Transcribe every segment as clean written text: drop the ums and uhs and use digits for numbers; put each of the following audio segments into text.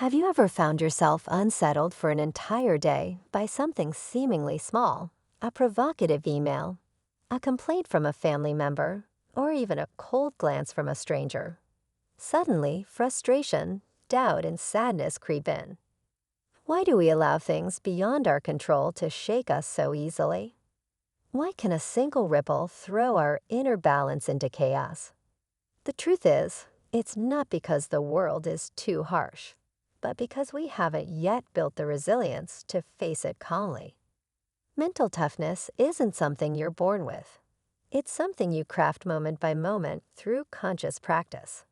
Have you ever found yourself unsettled for an entire day by something seemingly small, a provocative email, a complaint from a family member, or even a cold glance from a stranger? Suddenly, frustration, doubt, and sadness creep in. Why do we allow things beyond our control to shake us so easily? Why can a single ripple throw our inner balance into chaos? The truth is, it's not because the world is too harsh, but because we haven't yet built the resilience to face it calmly. Mental toughness isn't something you're born with. It's something you craft moment by moment through conscious practice.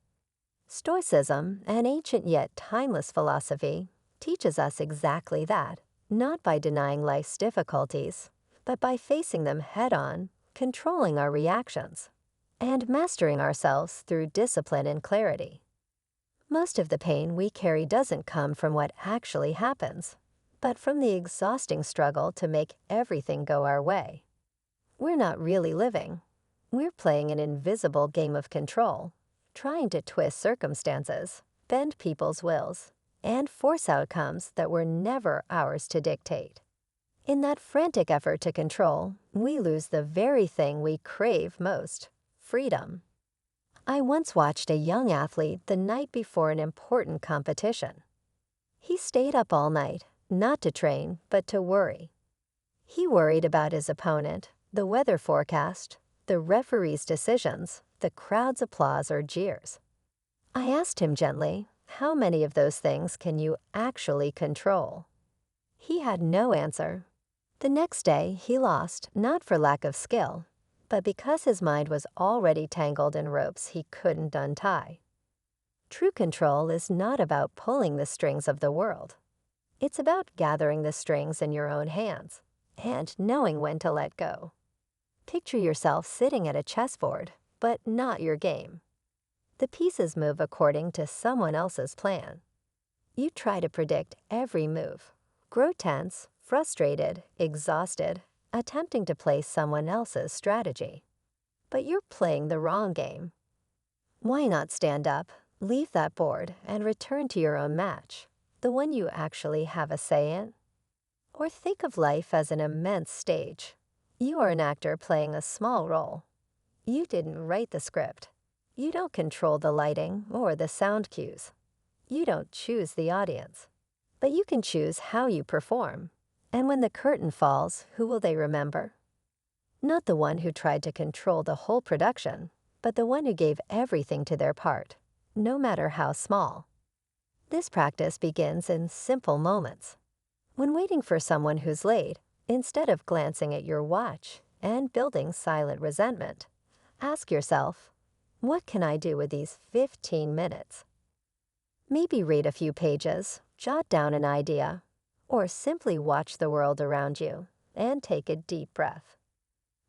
Stoicism, an ancient yet timeless philosophy, teaches us exactly that, not by denying life's difficulties, but by facing them head-on, controlling our reactions, and mastering ourselves through discipline and clarity. Most of the pain we carry doesn't come from what actually happens, but from the exhausting struggle to make everything go our way. We're not really living. We're playing an invisible game of control, trying to twist circumstances, bend people's wills, and force outcomes that were never ours to dictate. In that frantic effort to control, we lose the very thing we crave most: freedom. I once watched a young athlete the night before an important competition. He stayed up all night, not to train, but to worry. He worried about his opponent, the weather forecast, the referee's decisions, the crowd's applause or jeers. I asked him gently, how many of those things can you actually control? He had no answer. The next day, he lost, not for lack of skill, but because his mind was already tangled in ropes he couldn't untie. True control is not about pulling the strings of the world. It's about gathering the strings in your own hands and knowing when to let go. Picture yourself sitting at a chessboard, but not your game. The pieces move according to someone else's plan. You try to predict every move, grow tense, frustrated, exhausted, attempting to play someone else's strategy. But you're playing the wrong game. Why not stand up, leave that board, and return to your own match, the one you actually have a say in? Or think of life as an immense stage. You are an actor playing a small role. You didn't write the script. You don't control the lighting or the sound cues. You don't choose the audience. But you can choose how you perform. And when the curtain falls, who will they remember? Not the one who tried to control the whole production, but the one who gave everything to their part, no matter how small. This practice begins in simple moments. When waiting for someone who's late, instead of glancing at your watch and building silent resentment, ask yourself, what can I do with these 15 minutes? Maybe read a few pages, jot down an idea, or simply watch the world around you and take a deep breath.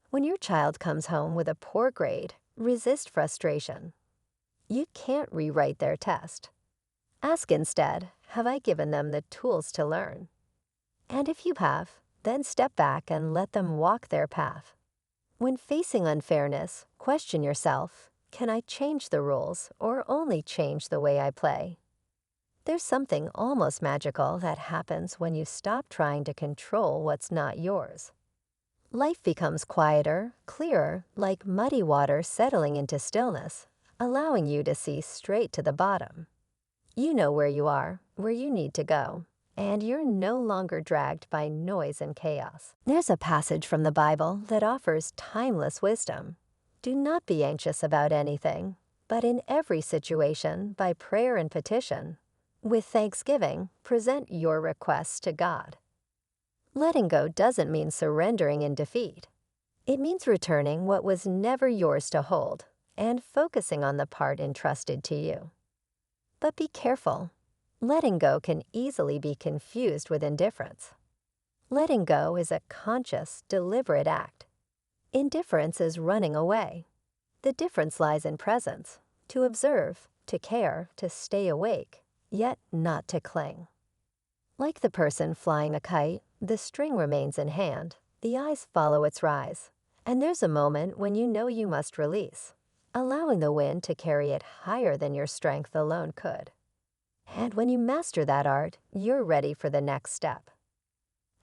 When your child comes home with a poor grade, resist frustration. You can't rewrite their test. Ask instead, have I given them the tools to learn? And if you have, then step back and let them walk their path. When facing unfairness, question yourself, can I change the rules or only change the way I play? There's something almost magical that happens when you stop trying to control what's not yours. Life becomes quieter, clearer, like muddy water settling into stillness, allowing you to see straight to the bottom. You know where you are, where you need to go, and you're no longer dragged by noise and chaos. There's a passage from the Bible that offers timeless wisdom. Do not be anxious about anything, but in every situation, by prayer and petition, with thanksgiving, present your requests to God. Letting go doesn't mean surrendering in defeat. It means returning what was never yours to hold and focusing on the part entrusted to you. But be careful. Letting go can easily be confused with indifference. Letting go is a conscious, deliberate act. Indifference is running away. The difference lies in presence, to observe, to care, to stay awake, yet not to cling. Like the person flying a kite, the string remains in hand, the eyes follow its rise, and there's a moment when you know you must release, allowing the wind to carry it higher than your strength alone could. And when you master that art, you're ready for the next step.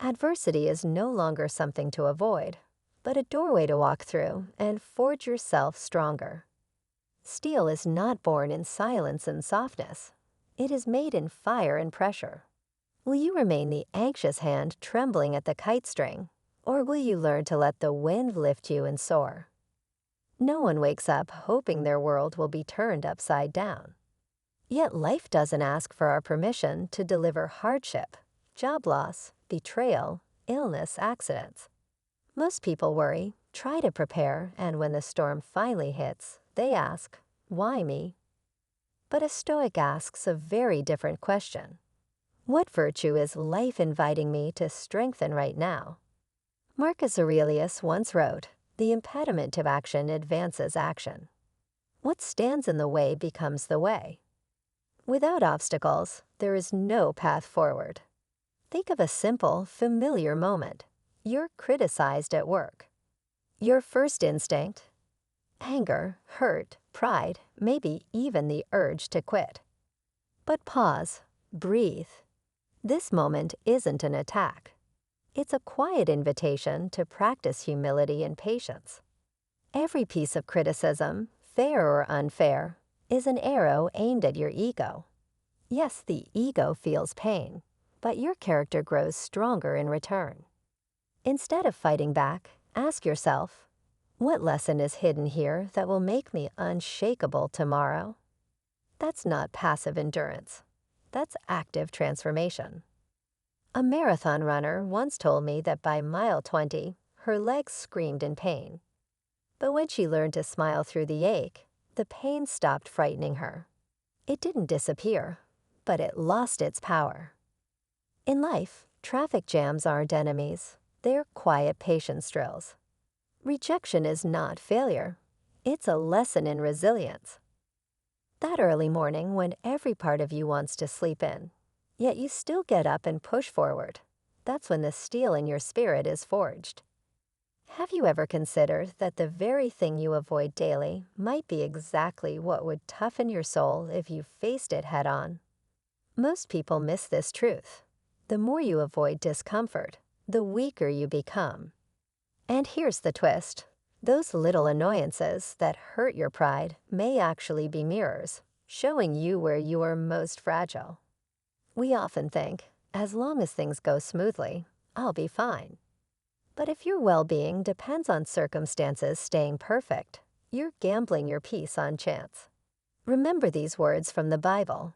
Adversity is no longer something to avoid, but a doorway to walk through and forge yourself stronger. Steel is not born in silence and softness. It is made in fire and pressure. Will you remain the anxious hand trembling at the kite string, or will you learn to let the wind lift you and soar? No one wakes up hoping their world will be turned upside down. Yet life doesn't ask for our permission to deliver hardship, job loss, betrayal, illness, accidents. Most people worry, try to prepare, and when the storm finally hits, they ask, why me? But a Stoic asks a very different question. What virtue is life inviting me to strengthen right now? Marcus Aurelius once wrote, the impediment to action advances action. What stands in the way becomes the way. Without obstacles, there is no path forward. Think of a simple, familiar moment. You're criticized at work. Your first instinct? Anger, hurt, pride, maybe even the urge to quit. But pause, breathe. This moment isn't an attack. It's a quiet invitation to practice humility and patience. Every piece of criticism, fair or unfair, is an arrow aimed at your ego. Yes, the ego feels pain, but your character grows stronger in return. Instead of fighting back, ask yourself, what lesson is hidden here that will make me unshakable tomorrow? That's not passive endurance. That's active transformation. A marathon runner once told me that by mile 20, her legs screamed in pain. But when she learned to smile through the ache, the pain stopped frightening her. It didn't disappear, but it lost its power. In life, traffic jams aren't enemies. They're quiet patience drills. Rejection is not failure. It's a lesson in resilience. That early morning when every part of you wants to sleep in, yet you still get up and push forward, that's when the steel in your spirit is forged. Have you ever considered that the very thing you avoid daily might be exactly what would toughen your soul if you faced it head-on? Most people miss this truth. The more you avoid discomfort, the weaker you become. And here's the twist. Those little annoyances that hurt your pride may actually be mirrors, showing you where you are most fragile. We often think, as long as things go smoothly, I'll be fine. But if your well-being depends on circumstances staying perfect, you're gambling your peace on chance. Remember these words from the Bible.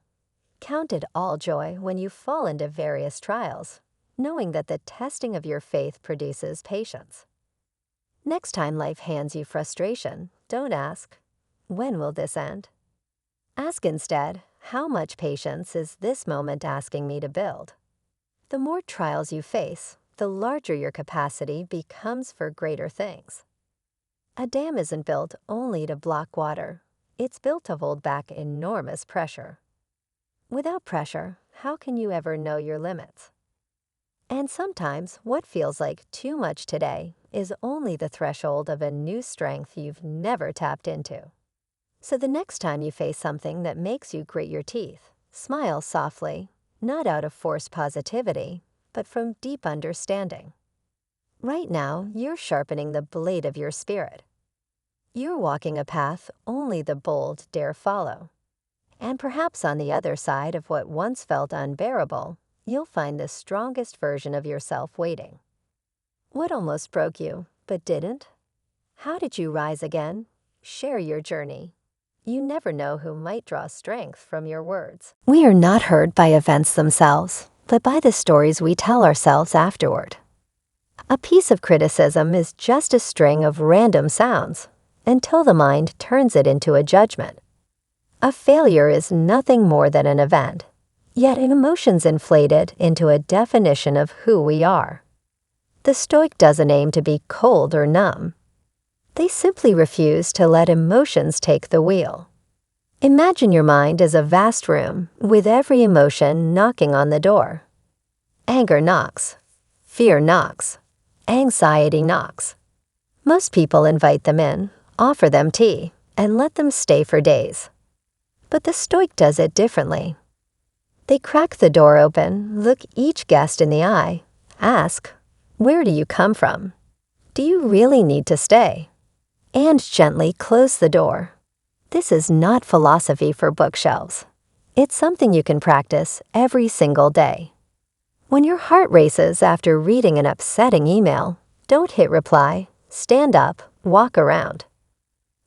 Count it all joy when you fall into various trials, knowing that the testing of your faith produces patience. Next time life hands you frustration, don't ask, when will this end? Ask instead, how much patience is this moment asking me to build? The more trials you face, the larger your capacity becomes for greater things. A dam isn't built only to block water. It's built to hold back enormous pressure. Without pressure, how can you ever know your limits? And sometimes what feels like too much today is only the threshold of a new strength you've never tapped into. So the next time you face something that makes you grit your teeth, smile softly, not out of forced positivity, but from deep understanding. Right now, you're sharpening the blade of your spirit. You're walking a path only the bold dare follow. And perhaps on the other side of what once felt unbearable, you'll find the strongest version of yourself waiting. What almost broke you, but didn't? How did you rise again? Share your journey. You never know who might draw strength from your words. We are not hurt by events themselves, but by the stories we tell ourselves afterward. A piece of criticism is just a string of random sounds, until the mind turns it into a judgment. A failure is nothing more than an event, yet emotions inflated into a definition of who we are. The Stoic doesn't aim to be cold or numb. They simply refuse to let emotions take the wheel. Imagine your mind as a vast room with every emotion knocking on the door. Anger knocks. Fear knocks. Anxiety knocks. Most people invite them in, offer them tea, and let them stay for days. But the Stoic does it differently. They crack the door open, look each guest in the eye, ask, "Where do you come from? Do you really need to stay?" And gently close the door. This is not philosophy for bookshelves. It's something you can practice every single day. When your heart races after reading an upsetting email, don't hit reply, stand up, walk around.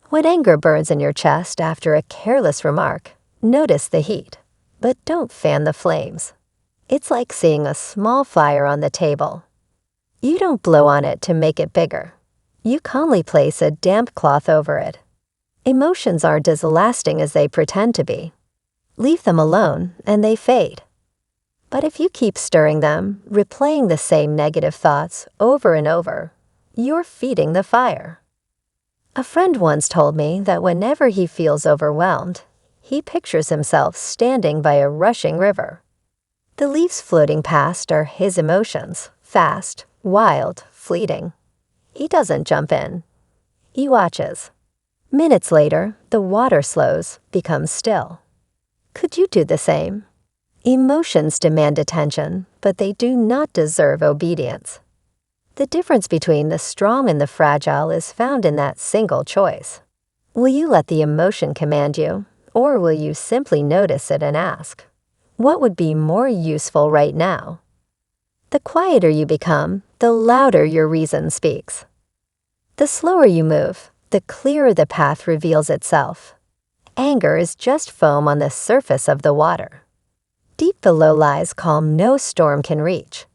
When anger burns in your chest after a careless remark, notice the heat, but don't fan the flames. It's like seeing a small fire on the table. You don't blow on it to make it bigger. You calmly place a damp cloth over it. Emotions aren't as lasting as they pretend to be. Leave them alone and they fade. But if you keep stirring them, replaying the same negative thoughts over and over, you're feeding the fire. A friend once told me that whenever he feels overwhelmed, he pictures himself standing by a rushing river. The leaves floating past are his emotions, fast, wild, fleeting. He doesn't jump in. He watches. Minutes later, the water slows, becomes still. Could you do the same? Emotions demand attention, but they do not deserve obedience. The difference between the strong and the fragile is found in that single choice. Will you let the emotion command you, or will you simply notice it and ask, what would be more useful right now? The quieter you become, the louder your reason speaks. The slower you move, the clearer the path reveals itself. Anger is just foam on the surface of the water. Deep below lies calm no storm can reach.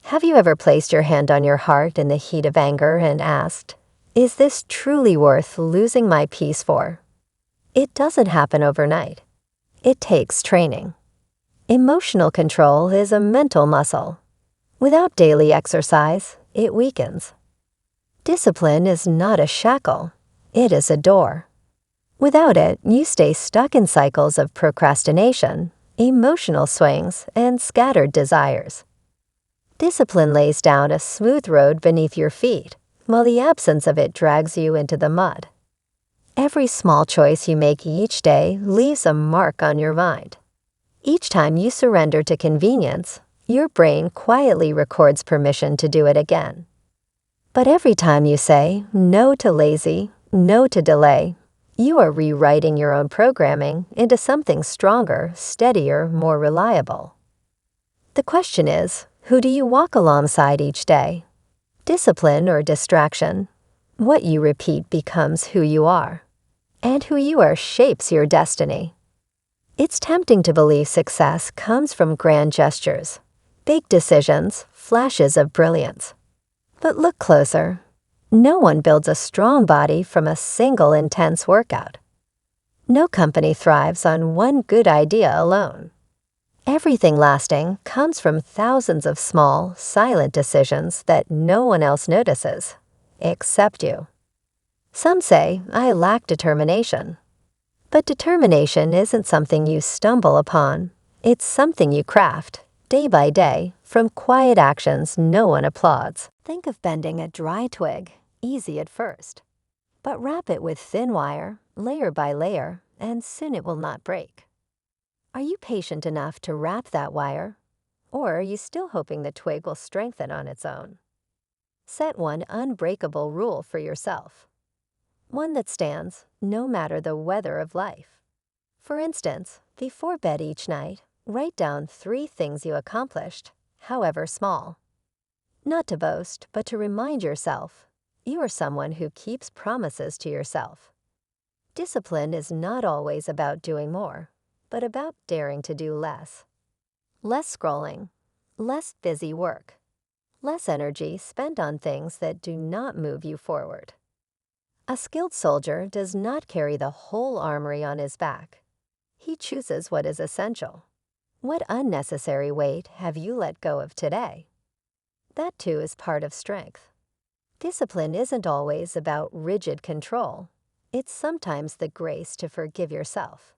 Have you ever placed your hand on your heart in the heat of anger and asked, "Is this truly worth losing my peace for?" It doesn't happen overnight. It takes training. Emotional control is a mental muscle. Without daily exercise, it weakens. Discipline is not a shackle. It is a door. Without it, you stay stuck in cycles of procrastination, emotional swings, and scattered desires. Discipline lays down a smooth road beneath your feet, while the absence of it drags you into the mud. Every small choice you make each day leaves a mark on your mind. Each time you surrender to convenience, your brain quietly records permission to do it again. But every time you say no to lazy, no to delay, you are rewriting your own programming into something stronger, steadier, more reliable. The question is, who do you walk alongside each day? Discipline or distraction? What you repeat becomes who you are. And who you are shapes your destiny. It's tempting to believe success comes from grand gestures, big decisions, flashes of brilliance. But look closer. No one builds a strong body from a single intense workout. No company thrives on one good idea alone. Everything lasting comes from thousands of small, silent decisions that no one else notices, except you. Some say, I lack determination. But determination isn't something you stumble upon. It's something you craft, day by day, from quiet actions no one applauds. Think of bending a dry twig, easy at first. But wrap it with thin wire, layer by layer, and soon it will not break. Are you patient enough to wrap that wire? Or are you still hoping the twig will strengthen on its own? Set one unbreakable rule for yourself. One that stands no matter the weather of life. For instance, before bed each night, write down 3 things you accomplished, however small. Not to boast, but to remind yourself, you are someone who keeps promises to yourself. Discipline is not always about doing more, but about daring to do less. Less scrolling, less busy work, less energy spent on things that do not move you forward. A skilled soldier does not carry the whole armory on his back. He chooses what is essential. What unnecessary weight have you let go of today? That too is part of strength. Discipline isn't always about rigid control. It's sometimes the grace to forgive yourself.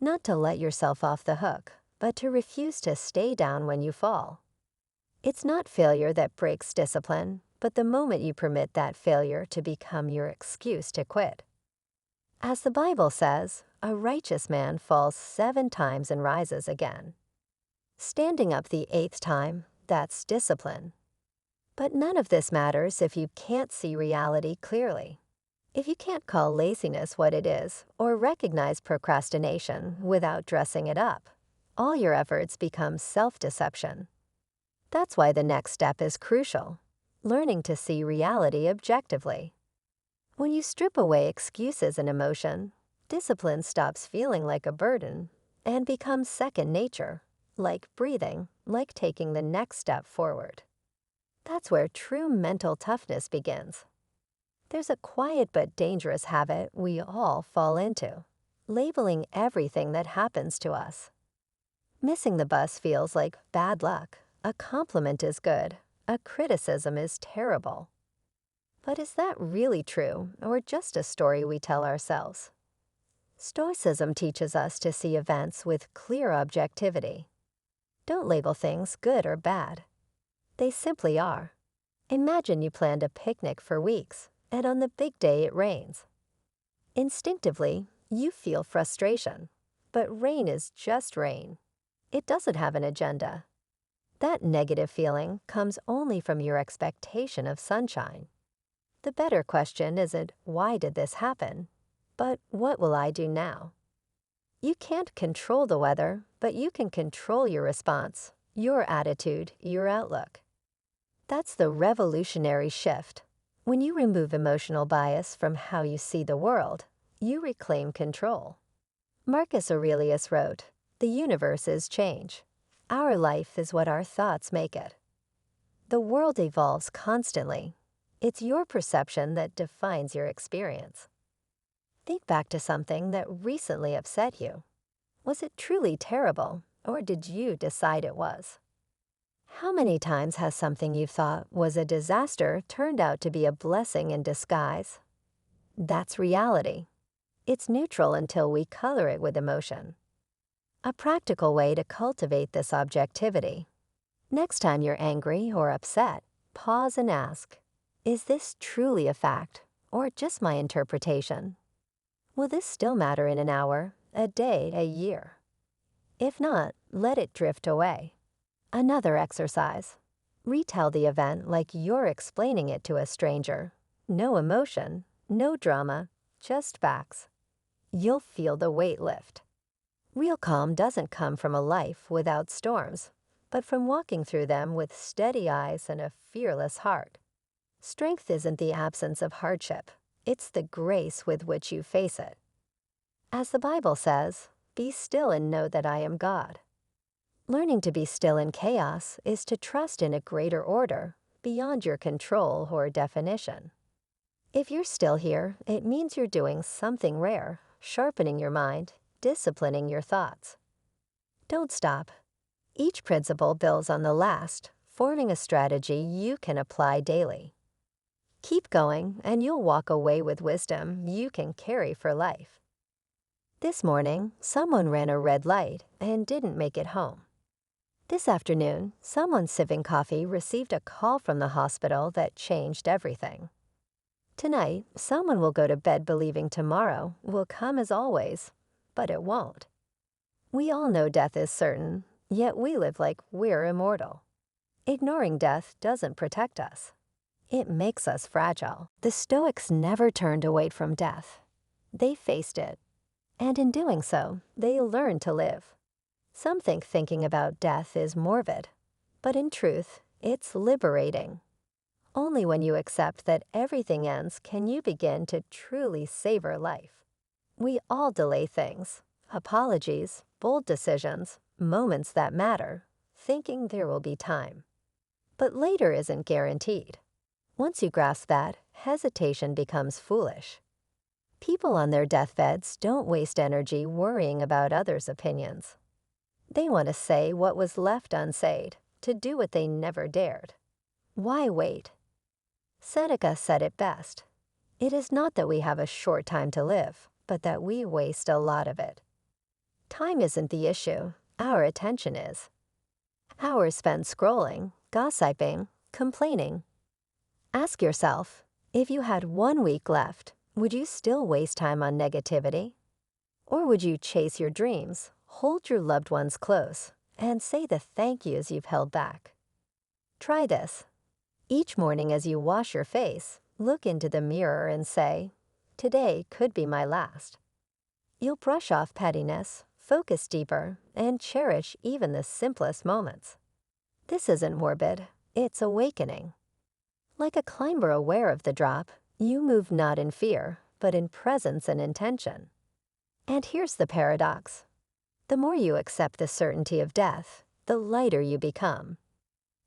Not to let yourself off the hook, but to refuse to stay down when you fall. It's not failure that breaks discipline, but the moment you permit that failure to become your excuse to quit. As the Bible says, a righteous man falls 7 times and rises again. Standing up the 8th time, that's discipline. But none of this matters if you can't see reality clearly. If you can't call laziness what it is or recognize procrastination without dressing it up, all your efforts become self-deception. That's why the next step is crucial, learning to see reality objectively. When you strip away excuses and emotion, discipline stops feeling like a burden and becomes second nature, like breathing, like taking the next step forward. That's where true mental toughness begins. There's a quiet but dangerous habit we all fall into, labeling everything that happens to us. Missing the bus feels like bad luck. A compliment is good. A criticism is terrible. But is that really true, or just a story we tell ourselves? Stoicism teaches us to see events with clear objectivity. Don't label things good or bad. They simply are. Imagine you planned a picnic for weeks, and on the big day it rains. Instinctively, you feel frustration, but rain is just rain. It doesn't have an agenda. That negative feeling comes only from your expectation of sunshine. The better question isn't, why did this happen? But what will I do now? You can't control the weather, but you can control your response, your attitude, your outlook. That's the revolutionary shift. When you remove emotional bias from how you see the world, you reclaim control. Marcus Aurelius wrote, "The universe is change. Our life is what our thoughts make it." The world evolves constantly. It's your perception that defines your experience. Think back to something that recently upset you. Was it truly terrible, or did you decide it was? How many times has something you thought was a disaster turned out to be a blessing in disguise? That's reality. It's neutral until we color it with emotion. A practical way to cultivate this objectivity. Next time you're angry or upset, pause and ask, is this truly a fact, or just my interpretation? Will this still matter in an hour, a day, a year? If not, let it drift away. Another exercise. Retell the event like you're explaining it to a stranger. No emotion, no drama, just facts. You'll feel the weight lift. Real calm doesn't come from a life without storms, but from walking through them with steady eyes and a fearless heart. Strength isn't the absence of hardship. It's the grace with which you face it. As the Bible says, "Be still and know that I am God." Learning to be still in chaos is to trust in a greater order, beyond your control or definition. If you're still here, it means you're doing something rare, sharpening your mind, disciplining your thoughts. Don't stop. Each principle builds on the last, forming a strategy you can apply daily. Keep going, and you'll walk away with wisdom you can carry for life. This morning, someone ran a red light and didn't make it home. This afternoon, someone sipping coffee received a call from the hospital that changed everything. Tonight, someone will go to bed believing tomorrow will come as always, but it won't. We all know death is certain, yet we live like we're immortal. Ignoring death doesn't protect us. It makes us fragile. The Stoics never turned away from death. They faced it. And in doing so, they learned to live. Some think thinking about death is morbid, but in truth, it's liberating. Only when you accept that everything ends can you begin to truly savor life. We all delay things, apologies, bold decisions, moments that matter, thinking there will be time. But later isn't guaranteed. Once you grasp that, hesitation becomes foolish. People on their deathbeds don't waste energy worrying about others' opinions. They want to say what was left unsaid, to do what they never dared. Why wait? Seneca said it best. It is not that we have a short time to live, but that we waste a lot of it. Time isn't the issue, our attention is. Hours spent scrolling, gossiping, complaining. Ask yourself, if you had 1 week left, would you still waste time on negativity? Or would you chase your dreams, hold your loved ones close, and say the thank yous you've held back? Try this. Each morning as you wash your face, look into the mirror and say, "Today could be my last." You'll brush off pettiness, focus deeper, and cherish even the simplest moments. This isn't morbid, it's awakening. Like a climber aware of the drop, you move not in fear, but in presence and intention. And here's the paradox. The more you accept the certainty of death, the lighter you become.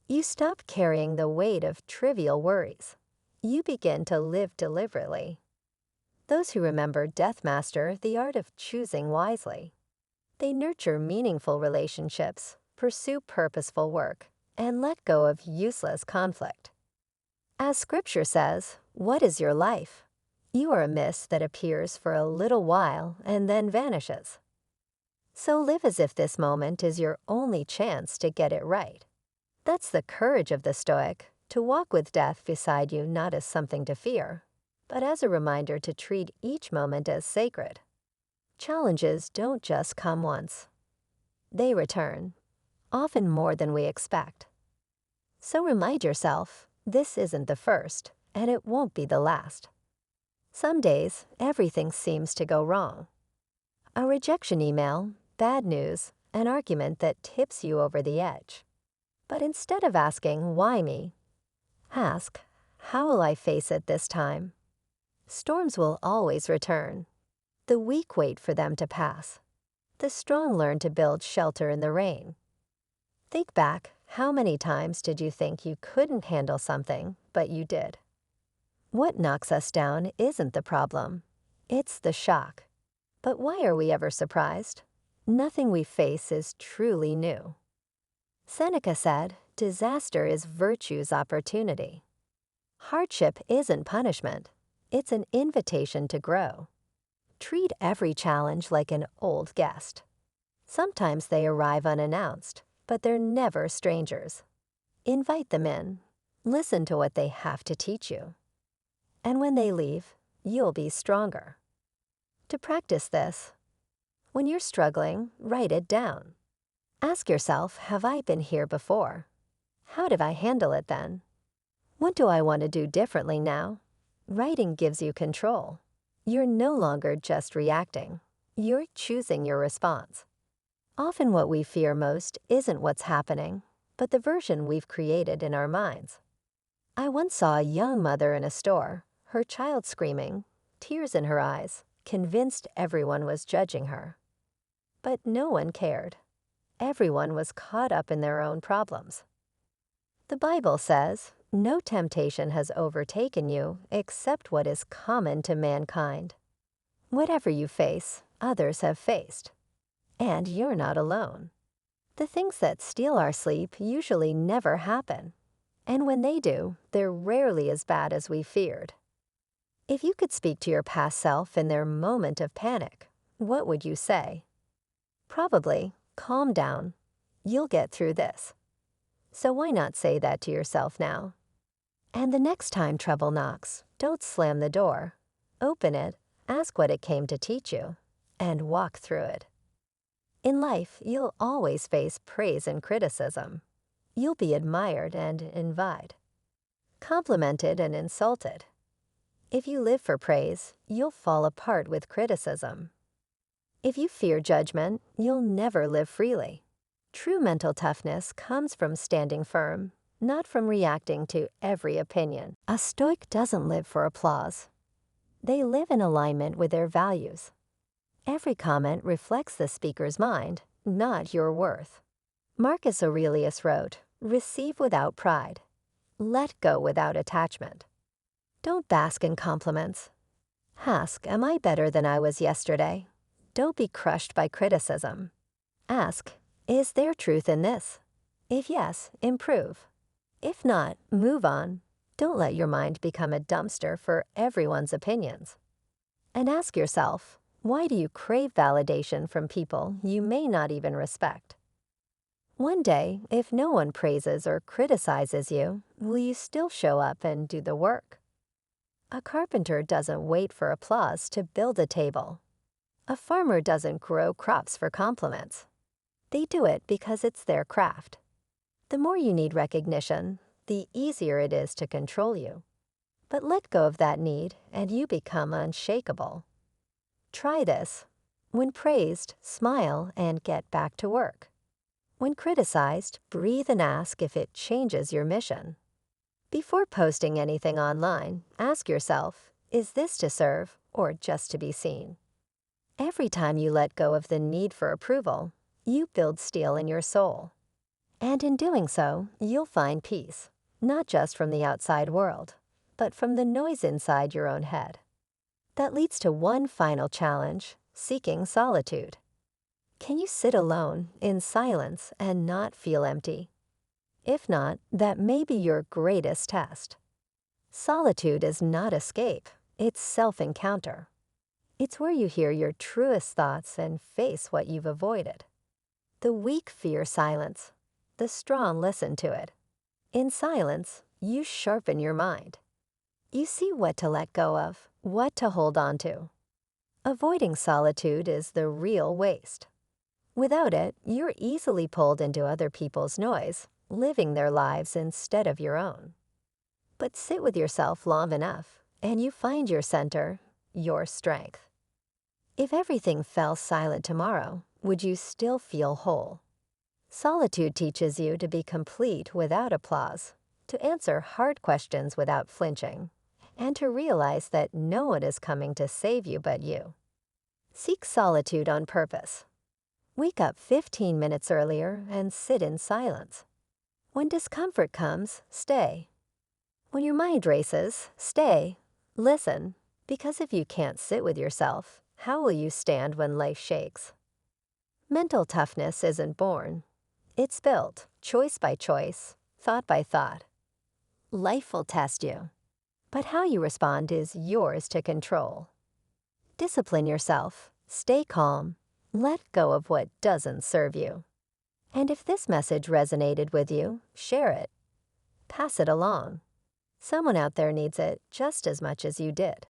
You stop carrying the weight of trivial worries. You begin to live deliberately. Those who remember death master the art of choosing wisely. They nurture meaningful relationships, pursue purposeful work, and let go of useless conflict. As Scripture says, what is your life? You are a mist that appears for a little while and then vanishes. So live as if this moment is your only chance to get it right. That's the courage of the Stoic, to walk with death beside you not as something to fear, but as a reminder to treat each moment as sacred. Challenges don't just come once. They return, often more than we expect. So remind yourself, this isn't the first, and it won't be the last. Some days, everything seems to go wrong. A rejection email, bad news, an argument that tips you over the edge. But instead of asking, "Why me?" ask, "How will I face it this time?" Storms will always return. The weak wait for them to pass. The strong learn to build shelter in the rain. Think back, how many times did you think you couldn't handle something, but you did? What knocks us down isn't the problem. It's the shock. But why are we ever surprised? Nothing we face is truly new. Seneca said, "Disaster is virtue's opportunity." Hardship isn't punishment. It's an invitation to grow. Treat every challenge like an old guest. Sometimes they arrive unannounced, but they're never strangers. Invite them in. Listen to what they have to teach you. And when they leave, you'll be stronger. To practice this, when you're struggling, write it down. Ask yourself, have I been here before? How did I handle it then? What do I want to do differently now? Writing gives you control. You're no longer just reacting. You're choosing your response. Often what we fear most isn't what's happening, but the version we've created in our minds. I once saw a young mother in a store, her child screaming, tears in her eyes, convinced everyone was judging her. But no one cared. Everyone was caught up in their own problems. The Bible says, "No temptation has overtaken you except what is common to mankind." Whatever you face, others have faced. And you're not alone. The things that steal our sleep usually never happen. And when they do, they're rarely as bad as we feared. If you could speak to your past self in their moment of panic, what would you say? Probably, "Calm down. You'll get through this." So why not say that to yourself now? And the next time trouble knocks, don't slam the door. Open it, ask what it came to teach you, and walk through it. In life, you'll always face praise and criticism. You'll be admired and envied, complimented and insulted. If you live for praise, you'll fall apart with criticism. If you fear judgment, you'll never live freely. True mental toughness comes from standing firm, not from reacting to every opinion. A Stoic doesn't live for applause. They live in alignment with their values. Every comment reflects the speaker's mind, not your worth. Marcus Aurelius wrote, "Receive without pride. Let go without attachment." Don't bask in compliments. Ask, "Am I better than I was yesterday?" Don't be crushed by criticism. Ask, "Is there truth in this?" If yes, improve. If not, move on. Don't let your mind become a dumpster for everyone's opinions. And ask yourself, why do you crave validation from people you may not even respect? One day, if no one praises or criticizes you, will you still show up and do the work? A carpenter doesn't wait for applause to build a table. A farmer doesn't grow crops for compliments. They do it because it's their craft. The more you need recognition, the easier it is to control you. But let go of that need and you become unshakable. Try this. When praised, smile and get back to work. When criticized, breathe and ask if it changes your mission. Before posting anything online, ask yourself, is this to serve or just to be seen? Every time you let go of the need for approval, you build steel in your soul. And in doing so, you'll find peace, not just from the outside world, but from the noise inside your own head. That leads to one final challenge, seeking solitude. Can you sit alone in silence and not feel empty? If not, that may be your greatest test. Solitude is not escape, it's self-encounter. It's where you hear your truest thoughts and face what you've avoided. The weak fear silence. The strong listen to it. In silence, you sharpen your mind. You see what to let go of, what to hold on to. Avoiding solitude is the real waste. Without it, you're easily pulled into other people's noise, living their lives instead of your own. But sit with yourself long enough, and you find your center, your strength. If everything fell silent tomorrow, would you still feel whole? Solitude teaches you to be complete without applause, to answer hard questions without flinching, and to realize that no one is coming to save you but you. Seek solitude on purpose. Wake up 15 minutes earlier and sit in silence. When discomfort comes, stay. When your mind races, stay. Listen, because if you can't sit with yourself, how will you stand when life shakes? Mental toughness isn't born. It's built, choice by choice, thought by thought. Life will test you, but how you respond is yours to control. Discipline yourself, stay calm, let go of what doesn't serve you. And if this message resonated with you, share it. Pass it along. Someone out there needs it just as much as you did.